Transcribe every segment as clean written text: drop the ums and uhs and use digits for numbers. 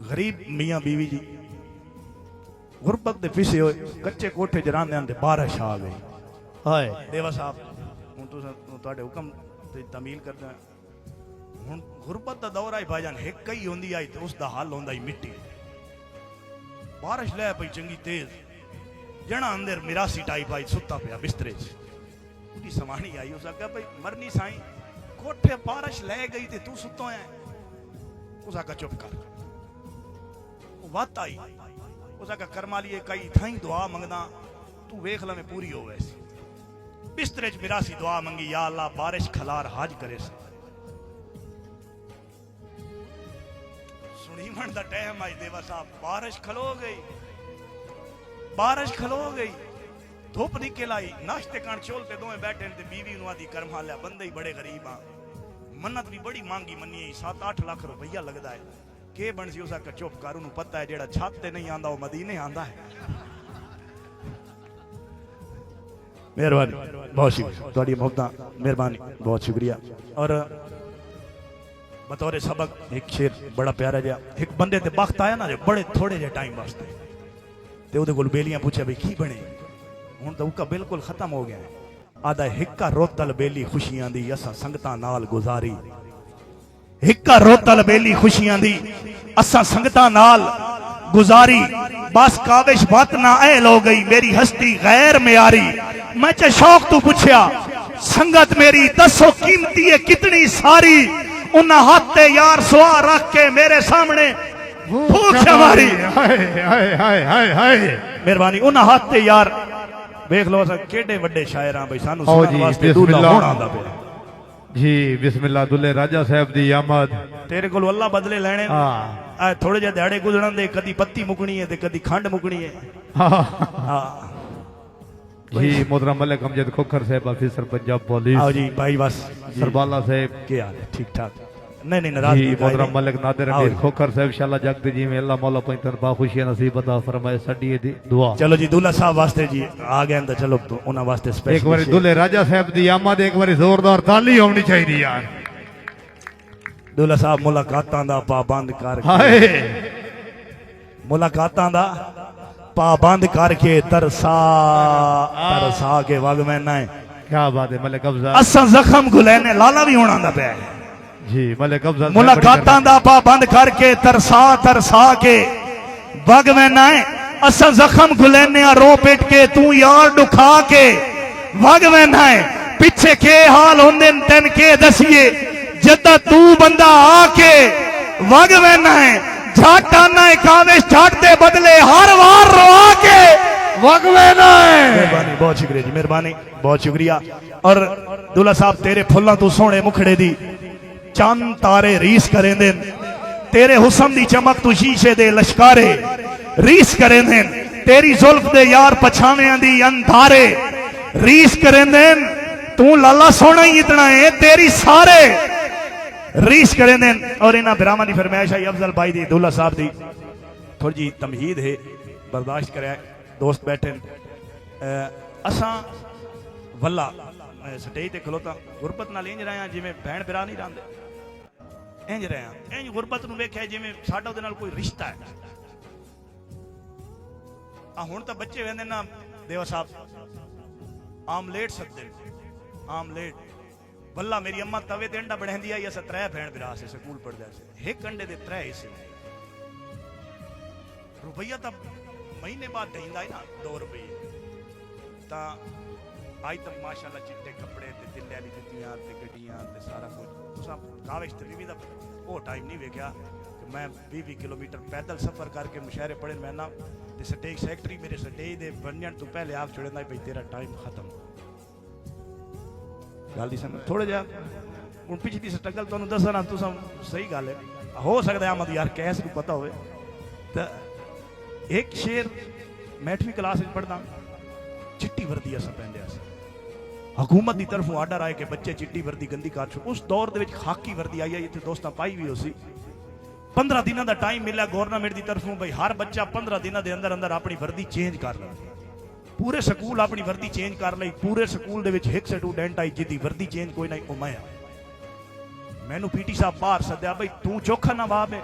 गरीब मियाँ बीवी जी गुरबत दे पिसे होए कच्चे कोठे च रहिंदे ते बारिश आ गई। हाय देवा साहब हुण तुहाडे हुक्म ते तमील करदा हुण गुरबत दा दौर आई भाईजान हिक ही होंदी आई ते उसदा हल होंदा ही मिट्टी। बारिश लै पई चंगी तेज जना अंदर मिरासी टाइप आई सुता पिया बिस्तरे च उदी समानी आई उस आख्या भाई मरनी साईं कोठे बारिश लै गई ते तू सुतो है। उस आख्या चुप कर वत आई उस आख्या कर्मा लिए कई थाई दुआ मंगदा तू वेख ला में पूरी हो वैसी। बिस्तरे च मिरासी दुआ मंगी या अल्लाह बारिश खलार हाज करे सुनी मन दा टाइम आई देवा साहब बारिश खलो गई धुप निकल आई नाश्ते कान चोलते दोवें बैठे ते बीवी नु आदी कर्मा लिया बंदे ही बड़े गरीब आ मन्नत भी बड़ी मांगी मन्नी 7-8 लाख रुपया लगदा है के बन सी उसका चुप कर उन्हें पता है जेड़ा छत ते नहीं आंदा वो मदीने आंदा है। मेहरबानी बहुत शुक्रिया थोड़ी मोहब्बत मेहरबानी बहुत शुक्रिया। और बतौर सबक एक शेर बड़ा प्यारा जहा एक बंदे ते बख्त आया ना जो बड़े थोड़े जे टाइम वास्ते ते उहदे कोल बेलियां पूछे भाई की बने हुण तो उका बिल्कुल खत्म हो गया है। आदा हिक्का रोतल बेली खुशियां दी असा संगतां नाल गुजारी हिक्का रोतल बेली खुशियां दी असा संगतां नाल गुजारी बस काविश बात ना ऐल हो गई मेरी हस्ती गैर म्यारी। मैं च शौक तू पूछया संगत मेरी दसो कीमती है कितनी सारी उन्हें हाथ ते यार सुआ रख के मेरे सामने भूख हमारी। मेहरबानी उन्हें हाथ ते यार देख लो केडे वड्डे शायर हां भाई सानू सुनने वास्ते दूल्हा होना आंदा पे जी बिस्मिल्लाह दुल्ले राजा साहब दी आमद तेरे को अल्लाह बदले लेने हां थोड़े जे दिहाड़े गुजरन दे कदी पत्ती मुकनी है ते कदी खंड मुकनी है। हां जी मोहतरम मलिक अमजद खोखर साहब ऑफिसर पंजाब पुलिस आओ जी भाई बस सरबाला साहब क्या हाल है ठीक ठाक नहीं नाराज जी मोहतरम मलिक नादिर अमीर खोखर साहब इंशाल्लाह जगत जी में अल्लाह मौला पई तरफा खुशियां नसीब अता फरमाए सदी दी दुआ। चलो जी दूल्हा साहब वास्ते जी आ गए तो चलो तो उन्हां वास्ते स्पेशल एक बार दुल्हे राजा साहब दी आमद एक बार जोरदार ताली होनी चाहिए यार। दूल्हा साहब मुलाकातां दा पाबंद कर मुलाकातां दा पाबंद करके तरसा के वग में ना क्या बात है मलिक अफजल असा जख्म गुलैने लाला भी होना दा पे जी मलिक अफजल मुलाकातां दा पाबंद करके तरसा के वग में ना असा जख्म गुलैने रो पिट के तू यार दुखा के वग में ना पीछे के हाल होंदे तेन के दसिए जदा तू बंदा आके वग में ना झट आना काविश झट दे बदले हर वार रोआ के वगवे ना है। मेहरबानी बहुत शुक्रिया जी मेहरबानी बहुत शुक्रिया। और दूल्हा साहब तेरे फुल्लां तू सोहने मुखड़े दी चंद तारे रीस करेंदे तेरे हुस्न दी चमक तू शीशे दे लश्कारे रीस करेंदे तेरी जुल्फ दे यार पछावेयां दी अंधारे रीस करेंदे तू लाला सोना ही इतना है तेरी सारे रीस करेंदे। और इन्हां बिरावां दी फरमाइश आई अफजल भाई दी दूल्हा साहब दी थोड़ी जी तमहीद है बर्दाश्त करे दोस्त बैठे असा वल्ला स्टेज ते खलोता गुरबत नाल इंज रहे जिवें भैन भरा नहीं रहंदे इंज रहे इंज गुरबत नूं वेख्या जिवें साडा उहदे नाल कोई रिश्ता है। हुण तां बच्चे वेंदे ना देवा साहब आमलेट सददे आमलेट वल्ला मेरी अम्मा तवे ते अंडा बढ़ांदी आई अस 3 भैन भरा से स्कूल पढ़दे से एक अंडे दे 3 हिस्से रुपया तां महीने बाद देंदा है ना 2 रुपये तां आज तक माशाल्लाह चिट्टे कपड़े ते दिल्ले वाली जुत्तियां ते गड्डियां ते सारा कुछ तुसां काविश ते बीवी दा वो टाइम नहीं वेख्या कि मैं 20 किलोमीटर पैदल सफर करके मुशायरे पढ़े मैं ना ते स्टेज सेक्रेटरी मेरे स्टेज दे बनने तो पहले आप छुड़ेंदा भाई तेरा टाइम खत्म गल दी समझ थोड़ा जा हुण पिछली स्ट्रगल तुहानूं दसना तुसां सही गल है हो सकदा है आमद यार कैस नूं पता होवे ते एक शेर मैं 8वीं क्लास में पढ़दा चिट्टी वर्दी अस पहनदे अस हुकूमत की तरफों आर्डर आए कि बच्चे चिट्टी वर्दी गंदी कर छो उस दौर दे विच खाकी वर्दी आई है इत्थे दोस्तां पाई भी होसी 15 दिनों का टाइम मिला गवर्नमेंट की तरफों भाई हर बच्चा 15 दिनों के अंदर अंदर अपनी वर्दी चेंज कर ले पूरे स्कूल अपनी वर्दी चेंज कर ली पूरे स्कूल दे विच एक स्टूडेंट आई जिदी वर्दी चेंज कोई नहीं मैं मैनू पीटी साहब बाहर सद्या भाई तू चोखा नवाब है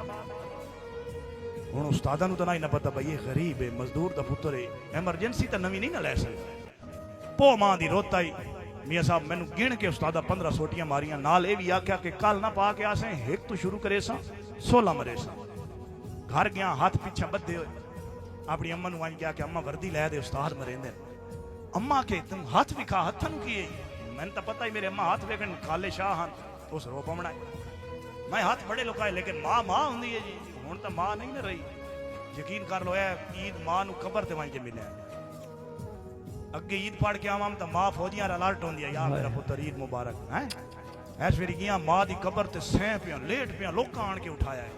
ਹੁਣ ਉਸਤਾਦਾਂ ਨੂੰ ਤਾਂ ਨਾ ਹੀ ਨਾ ਪਤਾ ਬਈ ਇਹ ਗਰੀਬ ਹੈ, ਮਜ਼ਦੂਰ ਦਾ ਪੁੱਤਰ ਹੈ, ਐਮਰਜੈਂਸੀ ਤਾਂ ਨਵੀਂ ਨਹੀਂ ਨਾ ਲੈ ਸਕਦਾ। ਪੋ ਮਾਂ ਦੀ ਰੋਤਾ ਹੀ मियाँ साहब मैनू गिण के उस्तादा 15 सोटियां मारियां, नाल ये भी आख्या कि कल ना पा के आसे एक तो शुरू करे सा 16 मरे सा। घर गया हाथ पीछे बद्धे हुए अपनी अम्मा नू आई क्या कि अम्मा वर्दी लै दे उस्ताद मरेंदे। अम्मा के तुम हाथ विखा, हथा नू की मैंने तो पता ही मेरे अम्मा हाथ वेखन खाले शाह हैं उस रो पवना मैं हाथ बड़े लुकाए, लेकिन माँ माँ होंगी है जी, हुण तो माँ नहीं ना रही। यकीन कर लो ईद माँ नू कबर ते वहीं के मिले, अगे ईद पढ़ के आवाम तो माँ फौजियां अलर्ट होंदी है, यार मेरा पुत्र ईद मुबारक है। ऐस फिर गया माँ की कबर ते सह पिया लेट पिया, लोग आन के उठाया है।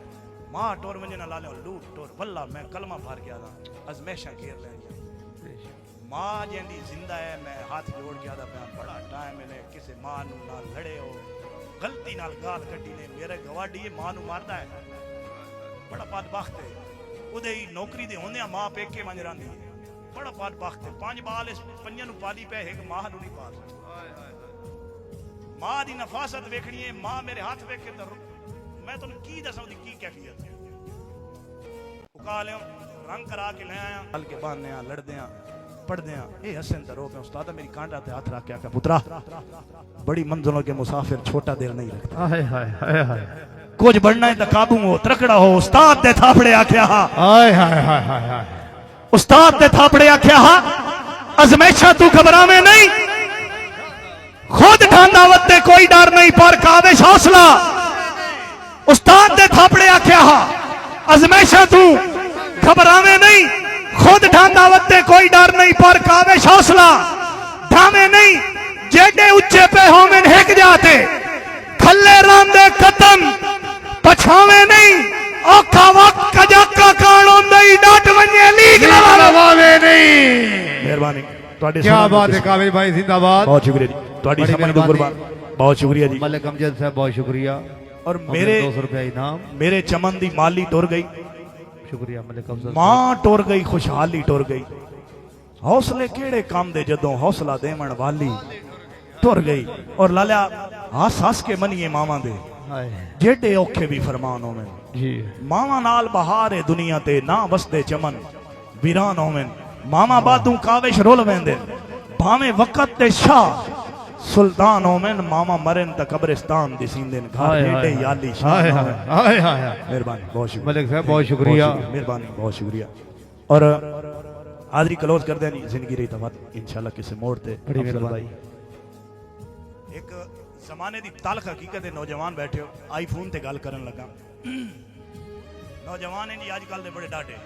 माँ टोर वंजे ना ला ले लूट टोर वल्ला मैं कलमा फार गया था अजमेशा घेर ले माँ जेंदी जिंदा है। मैं हाथ जोड़ के आदा पिया बड़ा टाइम मैंने किसी माँ नू ना लड़े हो, गलती नाल गाल कटी ने मेरे गवाडी माँ नू मारदा है, बड़ा बदबख्त है। उदे ही नौकरी दे होंदे माँ पेके वंज रही है, बड़ा बदबख्त है। 5 बाल इस पंजां नू पाली पे एक मां नू नहीं पाल मां दी नफासत वेखनी है। मां मेरे हाथ वेखे तो मैं तुहानू की दसां दी की कैफियत है। उका लियो रंग करा के ले आया, हल के बहाने आ लड़दे आ पढ़दे आ ए हसन ते रो पे उस्ताद मेरी कांटा ते हाथ रख के आख्या पुत्रा बड़ी मंजिलों के मुसाफिर छोटा दिल नहीं रखता, हाय हाय हाय हाय कुछ बनना है तो काबू हो तड़कड़ा हो। उस्ताद दे थापड़े आख्या हाय हाय हाय हाय हाय उस्ताद दे थापड़े आख्या अजमेशा तू घबरावे नहीं, खुद ठांदा वत्ते कोई डर नहीं पर काविश हौसला। उस्ताद दे थापड़े आख्या अजमेशा तू घबरावे नहीं, खुद ठांदा वत्ते कोई डर नहीं पर काविश हौसला। ढावे नहीं जेडे उच्चे पे होवे हिक जाते, खल्ले रांदे कदम पछावे नहीं। औखा वक्त कजाका कान होंदा ही डट वंजे लीक लवावे नहीं। मेहरबानी ਤੁਹਾਡੇ क्या बात है काविश भाई जिंदाबाद, बहुत शुक्रिया जी ਤੁਹਾਡੀ समझ दो कुर्बान, बहुत शुक्रिया जी। मलिक अमजद साहब बहुत शुक्रिया। और मेरे 200 रुपया इनाम, मेरे चमन दी माली टुर गई, शुक्रिया मलिक अमजद। मां टुर गई खुशहाली टुर गई, हौसले केड़े काम दे जदों हौसला देवण वाली टुर गई। और लालिया हस हस के मनीए मावां दे जेडे औखे भी फरमान होवें जी। मावां नाल बहार है दुनिया ते ना वसदे चमन वीरान होवें। मामा बादू काविश रोल वेंदे भावे वक़्त ते शाह सुल्तान होवें। मामा मरन त कब्रिस्तान दिसींदे घर जेडे याली शाह होवें। हाय हाय हाय मेहरबानी बहुत शुक्रिया मलिक साहब बहुत शुक्रिया, मेहरबानी बहुत शुक्रिया। और हाजरी क्लोज कर दें, जिंदगी रही तो इंशाल्लाह किसी मोड़ ते बड़ी मेहरबानी। एक जमाने दी तालख हकीकत है, नौजवान बैठे हो आईफोन ते गल करन लगा। नौजवान है जी आजकल दे बड़े डाटे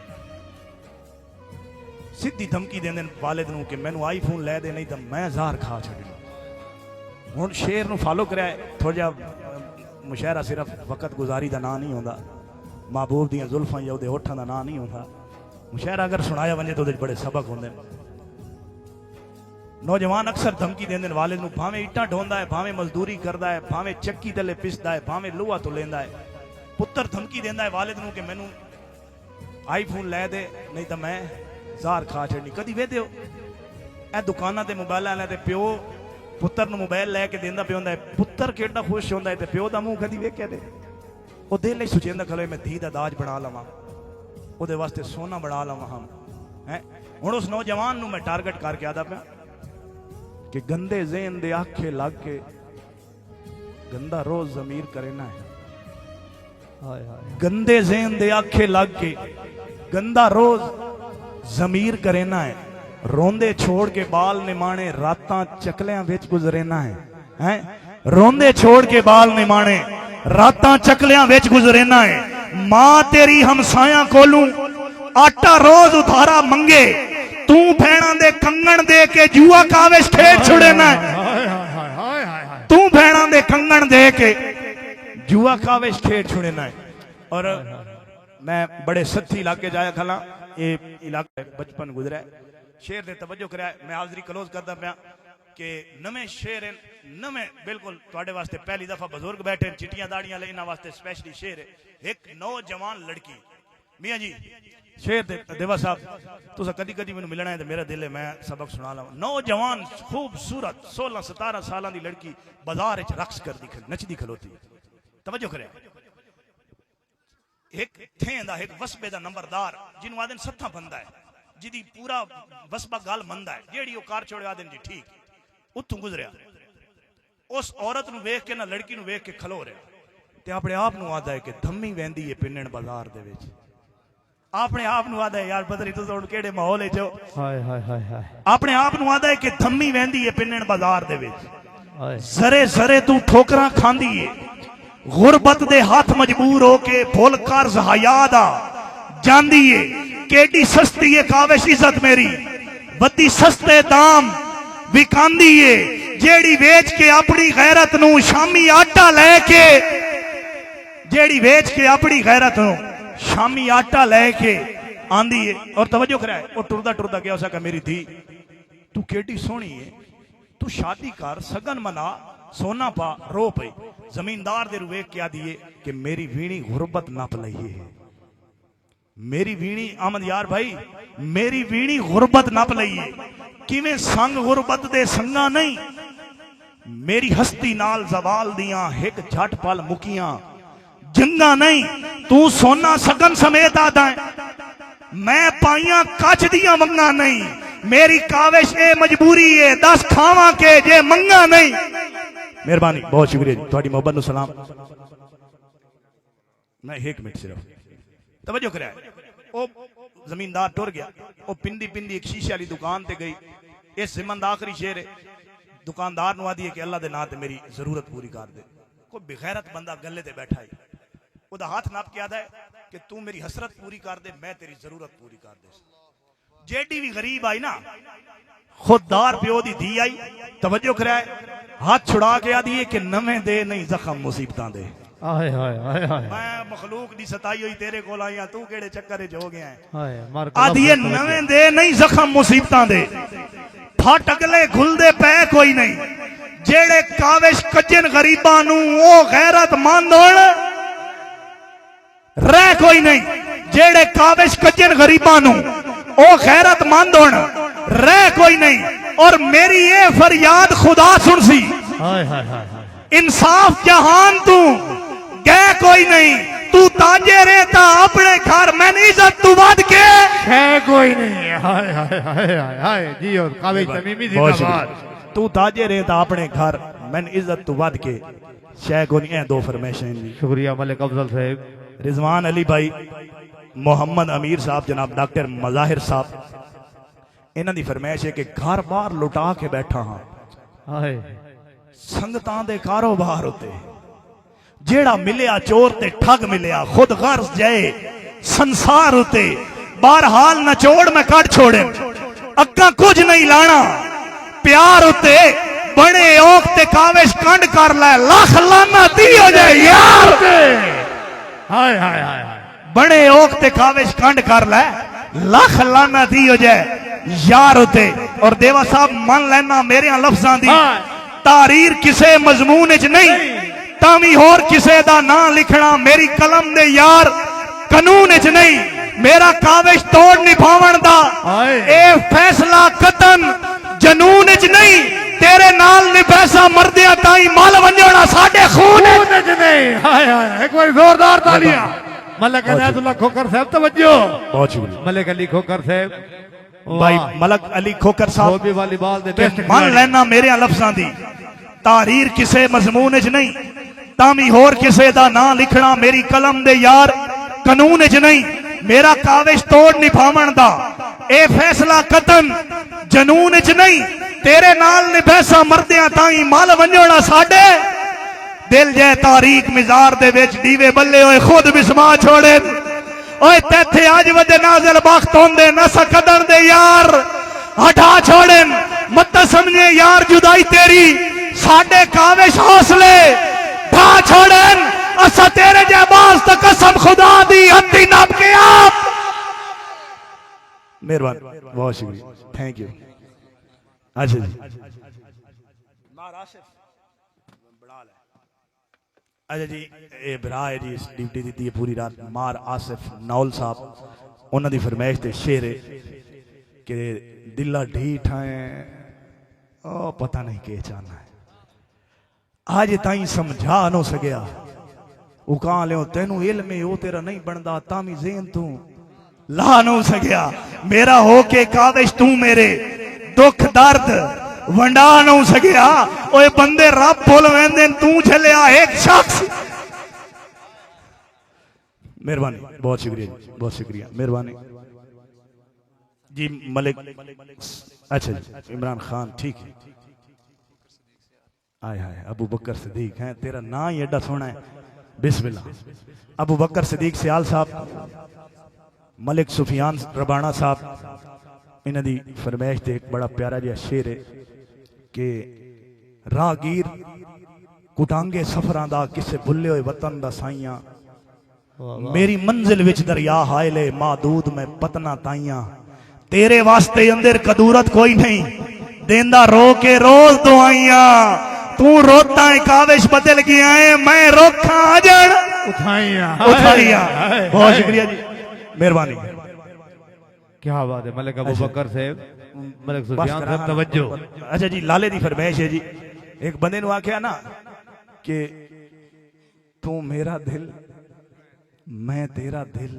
सीधी धमकी देंदे वालिद नू कि मैनू आईफोन लै दे नहीं तो मैं ज़हर खा छड्डना। हुण शेर नू फॉलो कराया थोड़ा जा मुशायरा सिर्फ वक़्त गुजारी दा नां नहीं होंदा, महबूब दियां जुल्फां या उहदे होठां दा नां नहीं होंदा। मुशायरा अगर सुनाया वंजे तो बड़े सबक होंदे। नौजवान अक्सर धमकी देंदे वालिद नू, भावें इट्टां ढोंदा है, भावें मजदूरी करदा है, भावें चक्की तले पिसदा है, भावें लोहा तो लेंदा है। पुत्र धमकी देंदा है वालिद नू कि मैनू आईफोन लै दे नहीं तो मैं ज़ार खा छड़नी। कदी वेदे हो ए दुकानां ते मोबाइल वाले ते प्यो पुत्र नू मोबाइल लैके देंदा पे होंदा है, पुत्र केड़ा खुश होंदा है ते प्यो दा मुंह कदी वेख्या दे ओ दिल च सोचेंदा खले मैं धी दा दाज बना लवां, ओदे वास्ते सोना बना लवां हम हैं। हुण उस नौजवान नू मैं टारगेट करके आदा पिया कि गंदे ज़हन दे आखे लग के गंदा रोज ज़मीर करेना है। हाय हाय गंदे ज़हन दे आखे लग के गंदा रोज ज़मीर करेना है। रोंदे छोड़ के बाल निमाणे रातां चकलियां विच गुजरेना है, हैं। रोंदे छोड़ के बाल निमाणे रातां चकलियां विच गुजरेना है। मां तेरी हमसाया कोलू आटा रोज उधारा मंगे, तू भैणा दे कंगण दे के जुआ काविश खेड छुड़ेना है। तू भैणा दे कंगण दे के जुआ काविश खेड छुड़ेना है। और मैं बड़े सत्थी इलाके जाया खला, ये इलाका बचपन गुजरा है। शेर ने तवज्जो कराया, मैं हाजरी क्लोज करदा पिया कि नवे शेर हैं, नवे बिल्कुल तुहाडे वास्ते पहली दफा बुजुर्ग बैठे चिट्टियां दाड़ियां ले, इन्हां वास्ते स्पेशली शेर है। एक नौजवान लड़की मियाँ जी शेर दे देवा साहब तुसा कदी कदी मैनू मिलना है तो मेरा दिल है मैं सबक सुना लवां। नौजवान खूबसूरत 16-17 साल की लड़की बाजार च रक्स करदी नचदी खलोती, तवज्जो कराया। एक थें दा एक वसबे दा नंबरदार जिन्हों आदन सत्था बंदा है जिदी पूरा वसबा गल मंदा है जेड़ी वो कार छोड़े आदन जी ठीक उत्थों गुजरिया उस औरत नु वेख के ना लड़की नु वेख के खलो रहा ते अपने आप नु आदा है कि धम्मी वेंदी है पिन्नण बाजार दे विच अपने आप नु आदा है यार पता नहीं तुस हुण केड़े माहौल च हाय हाय हाय हाय अपने आप नु आदा है कि धम्मी वेंदी है पिन्नण बाजार दे विच जरे जरे तू ठोकरां खांदी है गुरबत दे हाथ मजबूर होके फुल कर्ज हया दा जांदी है केडी सस्ती है काविश इज्जत मेरी बदी सस्ते दाम विकांदी है जेड़ी वेच के अपनी गैरत नू शामी आटा लेके जेड़ी वेच के अपनी गैरत नू शामी आटा लेके आंदी है और तवज्जो कराए और टुरदा टुरदा गया उसका मेरी धी तू केडी सोहनी है तू शादी कर सगन मना सोना पा रो पे जमींदार दे रुवे क्या दिए कि मेरी वीणी गुरबत नप लई है मेरी वीणी आमद यार भाई मेरी वीणी गुरबत नप लई है किवें संग गुरबत दे संगा नहीं मेरी हस्ती नाल जवाल दियां एक झट पल मुकियां जंगा नहीं तू सोना सगन समेत आदा है मैं पाइया कच दियां मंगा नहीं मेरी काविश ए मजबूरी है 10 खावा के जे मंगा नहीं मेहरबानी बहुत शुक्रिया जी थोड़ी मोहब्बत नु सलाम मैं 1 मिनट सिर्फ तवज्जो करा ओ जमींदार टुर गया ओ पिंडी पिंडी एक शीशे वाली दुकान ते गई इस जिमन दा आखिरी शेर है दुकानदार नु आदी है कि अल्लाह दे नाम ते मेरी जरूरत पूरी कर दे कोई बेगैरत बंदा गले ते बैठा है ओदा हाथ नाप के आदा है कि तू मेरी हसरत पूरी कर दे मैं तेरी जरूरत पूरी कर दे जेडी भी गरीब आई ना खुददार प्यो दी धी आई तवज्जो कराए हाथ छुड़ा के आदी है कि नवे दे नहीं जख्म मुसीबतां दे हाय हाय हाय हाय मैं मखलूक दी सताई हुई तेरे कोल आया तू केड़े चक्कर च हो गया है हाय मार आदी है नवे दे नहीं जख्म मुसीबतां दे फट अगले घुलदे पै कोई नहीं जेड़े काविश कजन गरीबां नू ओ गैरत मंद होण रह कोई नहीं जेड़े काविश कजन गरीबां नू ओ गैरत मंद होण रह कोई नहीं और मेरी ये फरियाद खुदा सुन सी हाय हाय हाय इंसाफ जहान तू गए कोई नहीं तू ताजे रहता अपने घर मैंने इज्जत तू वध के है कोई नहीं हाय हाय हाय हाय जी और काविश तमीमी जिंदाबाद तू ताजे रहता अपने घर मैंने इज्जत तू वध के शय को नहीं है दो फरमाइशें जी शुक्रिया मलिक अफजल साहब रिजवान अली भाई मोहम्मद अमीर साहब जनाब डॉक्टर मजाहिर साहब इन्हां दी फरमाइश है कि घर बार लुटा के बैठा हाँ हाय संगतां दे कारोबार होते जेड़ा मिलिया चोर ते ठग मिलिया खुद गर्ज जाए संसार होते बहरहाल नचोड़ में कट छोड़े अक्का कुछ नहीं लाना प्यार होते बड़े ओक ते काविश कंड कर ले लख लाना दी हो जाए यार हाय हाय हाय बड़े ओक ते काविश कंड कर ले लख लाना दी हो जाए यार होते और देवा साहब मन लेना मेरे लफ्जां दी तारीर किसे मजमून च नहीं तावी होर किसे दा ना लिखना मेरी कलम दे यार कानून च नहीं मेरा काविश तोड़ निभावन दा ए फैसला कतन जनून च नहीं तेरे नाल निभैसा मरदिया ताई मल वंजोना साडे खून च नहीं हाय हाय एक बार जोरदार तालियां मलिक इनायतुल्लाह खोकर साहब तवज्जो बहुत शुक्रिया मलिक अली खोकर साहब भाई मलक अली खोकर साहब भी वालीबॉल दे टेस्ट मन लेना मेरे लफ्जां दी तारीर किसे मजमून च नहीं तावी होर किसे दा ना लिखना मेरी कलम दे यार कानून च नहीं मेरा काविश तोड़ निभावन दा ए फैसला कतन जनून च नहीं तेरे नाल निभैसा मरदिया ताई मल वंजोना साडे दिल जै तारीख मिजार दे विच दीवे बल्ले होए खुद बिस्मा छोड़े ओए तेथे आज वदे नाज़िल बख्त होंदे न सकदर दे यार हटा छोड़े मत समझे यार जुदाई तेरी साडे काविश हौसले ढा छोड़े असा तेरे जबाज तक कसम खुदा दी हत्ती नाप के आप मेहरबान बहुत शुक्रिया थैंक यू अच्छा जी अच्छा जी ये भरा है जी ड्यूटी दी है पूरी रात मार आसिफ नौल साहब उन्होंने दी फरमाइश ते शेर है कि दिला ढीठ है ओ पता नहीं के चाहना है आज ताई समझा न सकिया उका लियो तेनू इल्म है, वो तेरा नहीं बनता तामी ज़हन तू ला नू सकिया। मेरा होके काविश तू मेरे दुख दर्द वंडा नू सकिया। ओए बंदे रब भुल वेंदे तू झलिया एक शख्स। मेहरबानी, बहुत शुक्रिया जी, बहुत शुक्रिया, मेहरबानी जी। मलिक, अच्छा जी, इमरान खान, ठीक है। आय हाय, अबू बकर सिद्दीक है, तेरा ना ही एडा सोना है। बिस्मिल्लाह। अबू बकर सिद्दीक सियाल साहब, मलिक सुफियान रबाना साहब, इन्हां दी फरमाइश ते एक बड़ा प्यारा जिहा शेर है कि राहगीर कुटांगे सफरां दा किसे भुल्ले होए वतन दा साइयां, मेरी मंजिल विच दरिया हायले मादूद में पतना ताइयां। तेरे वास्ते अंदर कदूरत कोई नहीं, देंदा रो के रोज दुआइयां। तू रोता है काविश बदल गया है, मैं रोखा जड़ उठाइया उठाइया। बहुत शुक्रिया जी, मेहरबानी। क्या बात है मलिक अबू बकर साहब, मलिक सुफियान साहब तवज्जो। अच्छा जी, लाले दी फरमाइश है जी। एक बंदे नु आख्या ना कि तू मेरा दिल मैं तेरा दिल,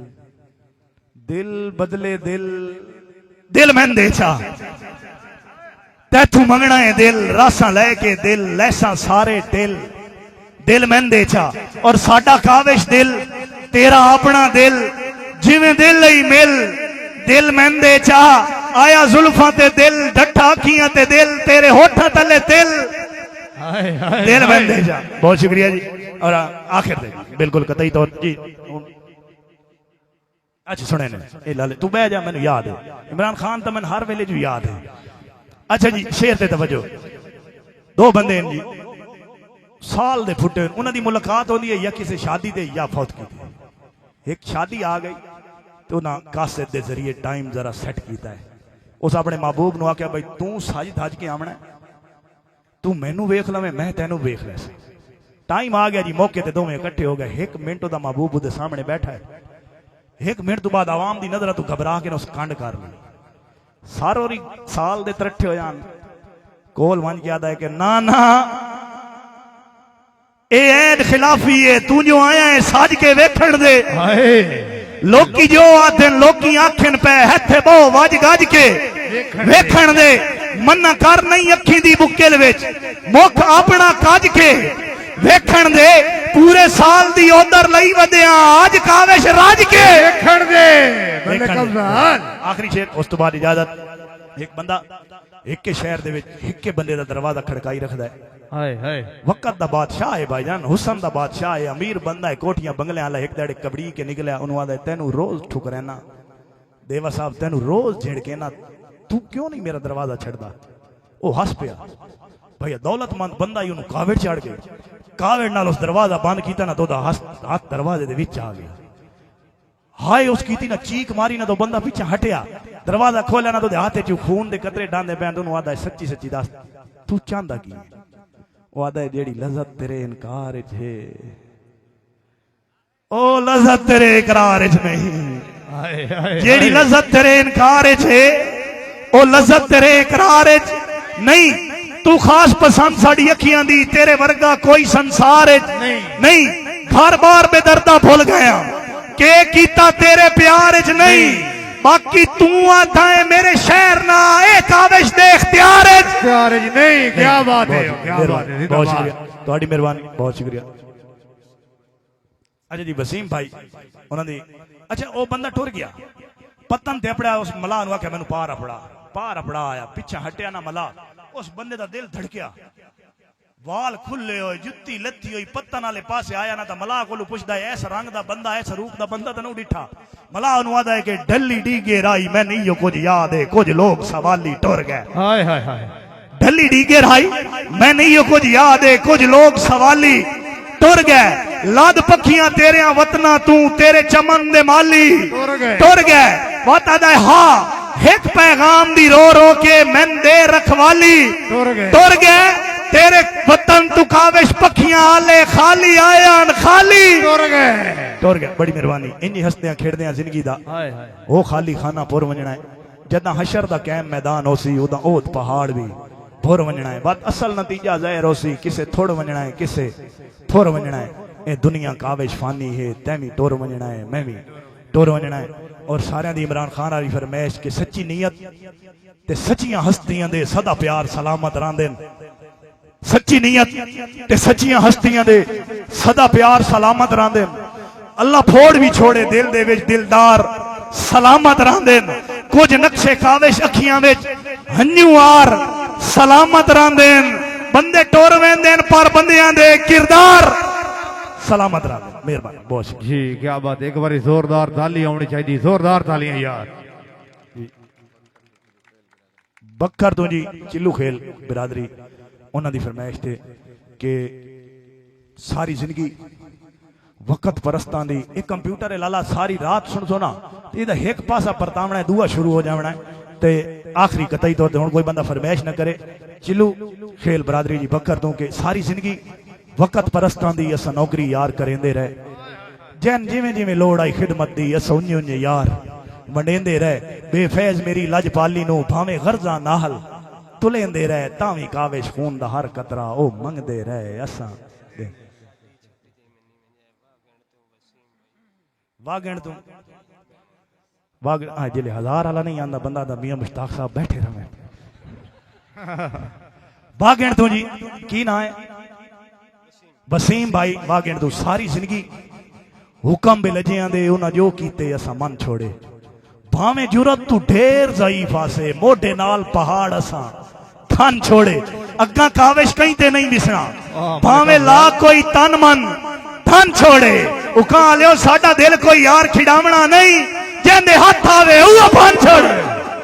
दिल बदले दिल, दिल मैं देचा तैथू मंगना है दिल, रासा लैके दिल लैसा सारे दिल, दिल मैं देचा। और साडा काविश दिल तेरा अपना दिल, जिवें दिल ही मिल, दिल मैं देचा। आया जुल्फां ते दिल, डठा अखियां ते दिल, तेरे होठां तले दिल, दिल मैं देचा। बहुत शुक्रिया जी। और आखिर दे बिल्कुल कतई तौर जी। अच्छा सुने ने ए लाले तू बह जा, मैनू याद है इमरान खान तो मैंने हर वेले जो याद है। अच्छा जी, शेर ते तवज्जो। दो बंदे हैं जी, साल दे फुटे, उन्हां दी मुलाकात होंदी है या किसी शादी ते या फौत की। एक शादी आ गई तो उन्हें कासिद दे जरिए टाइम जरा सेट किया है। उस अपने महबूब नू आख्या भाई तू सज धज के आना, तू मैनू वेख लवें मैं तेनू वेख लै। टाइम आ गया जी, मौके ते दोवें इकट्ठे हो गए। एक मिनट उहदा महबूब उहदे सामने बैठा है। एक मिनट तो बाद आवाम दी नजर तू घबरा के उस कंड कर ली। सारों साल दे तरट्ठे हो जान, कोल वन याद है कि ना ना ए ऐद खिलाफी है, तू जो आया है सज के वेखण दे। लोकी जो आते लोकी आखन पे हथे बो वज गज के वेखण दे। मना कर नहीं अखी दी बुकेल विच, मुख अपना कज के वेखण दे। पूरे साल दी ओदर लई वधिया, आज काविश राज के वेखण दे। आखिरी शेर, उस तो बाद इजाजत। एक बंदा एक के शहर दे विच एक के बंदे दा दरवाजा खड़काई रखदा है। हाय हाय, वक्त दा बादशाह है भाईजान, हुसन दा बादशाह है, अमीर बंदा है, कोठियां बंगले वाला। एक दड़े कबड़ी के निकलिया, उन्होंने आदा तेनू रोज ठुकरैना देवा साहब, तेनू रोज झिड़के ना, तू क्यों नहीं मेरा दरवाजा छड़दा। ओ हस पिया भैया, दौलतमंद बंदा ही उन्होंने काविड़ चढ़ गई। काविड़ नाल उस दरवाजा बंद किया ना तो हाथ दरवाजे दे विच आ गया। हाय उस कीती ना चीक मारी ना तो बंदा पीछे हटिया, दरवाजा खोलिया ना तो हाथ च खून दे कतरे डांदे पैन। तो आदा सच्ची सच्ची दस तू चाहता की। वो आदा जेड़ी लज़त तेरे इनकार है, ओ लज़त तेरे इकरार नहीं। जेड़ी लज़त तेरे इनकार है, ओ लज़त तेरे इकरार नहीं। तू खास पसंद साड़ी अखियां दी, तेरे वर्गा कोई संसार नहीं। घर बार बेदर्दा भूल गया के कीता तेरे प्यार च नहीं। बाकी तू आता है मेरे शहर ना, ए काविश दे इख्तियार नहीं। क्या बात है, क्या बात है, बहुत शुक्रिया, तुम्हारी मेहरबानी, बहुत शुक्रिया। अच्छा जी, वसीम भाई उन्होंने, अच्छा वो बंदा टुर गया, पतन ते अपड़ा उस मलाह नु आख्या मैनू पार अपड़ा आया, पिछा हटिया ना मला, उस बंदे दा दिल धड़किया। वाल खुले हो, जुत्ती लत्ती हुई, पत्तन वाले पासे आया ना तो मलाह को पुछदा है ऐसा रंग दा बंदा, ऐसा रूप दा बंदा तो नहीं डिठा। मलाह अनुवादा है कि ढली डीगे राई मैं नहीं हो, कुछ याद है कुछ लोग सवाली टुर गए। हाय हाय हाय, ढली डीगे राई मैं नहीं हो, कुछ याद है कुछ लोग सवाली टुर गए। लाद पखियां तेरे वतना तू, तेरे चमन दे माली टुर गए। बात आदा है हाँ, एक पैगाम दी रो रो के मैन दे रखवाली टुर गए। तेरे वतन तू काविश पखियां आले खाली आया खाली टुर गए। बड़ी मेहरबानी, इंजी हसदियां खेड़दियां जिंदगी दा ओ खाली खाना पुर वंजना है। जदा हशर दा कैम मैदान होसी, उदा ओत पहाड़ भी पुर वंजना है। बात असल नतीजा ज़ाहिर होसी, किसे थोड़ वंजना है किसे थोड़ वंजना है। ये दुनिया काविश फानी है, तैमी टुर वंजना है, मैं भी टुर वंजना है। और सारियां दी इमरान खान वाली फरमाइश कि सच्ची नीयत ते सच्चियां हस्तियां दे सदा प्यार सलामत रहंदे। सच्ची नीयत ते सच्चियां हस्तियां दे सदा प्यार सलामत रहंदे। अल्लाह फोड़ भी छोड़े दिल दे विच दिलदार सलामत रहंदे। कुछ नक्शे काविश अखियां विच हंझूआर सलामत रहंदे। बंदे टुर वेंदे पर बंदियां दे किरदार सलामत रहंदे। मेहरबानी बहुत शुक्रिया जी, क्या बात। एक बार जोरदार ताली आनी चाहिए, जोरदार तालियां यार। बकर तो जी चिल्लू खेल बिरादरी उन्होंने फरमाइश थे कि सारी जिंदगी वक्त परस्तां दी एक कंप्यूटर है लाला सारी रात सुन सो ना इहदा एक पासा परतावना है, दूआ शुरू हो जावना है ते आखिरी कतई तौर ते हुण कोई बंदा फरमाइश न करे। चिल्लू खेल बिरादरी जी बकर तो कि सारी जिंदगी वक्त परस्तां दी असां नौकरी यार करेंदे रहे, जैन जिवें जिवें लोड़ आई खिदमत दी असां उन्ने उन्ने यार वंडेंदे रहे। बेफैज मेरी लजपाली नूं भावें गर्जा नाहल तुलेंदे रहे, तावी काविश खून दा हर कतरा ओ मंगदे रहे असां। वागण तू वागण जिले 1000 वाला नहीं आंदा बंदा दा मियां मुश्ताक साहब बैठे रहे। वागण तू जी की ना है वसीम भाई वागण तू सारी जिंदगी हुक्म बे लजियां दे उन्हां जो कीते असां मन छोड़े। भावें जुरत तू ढेर ज़ईफ आसे मोढे नाल पहाड़ असां थन छोड़े। अग्गा काविश कहीं ते नहीं दिसना, भावें ला कोई तन मन थन छोड़े। उका लियो साडा दिल कोई यार खिडावना नहीं, जेंदे हथ आवे वो फन छोड़े।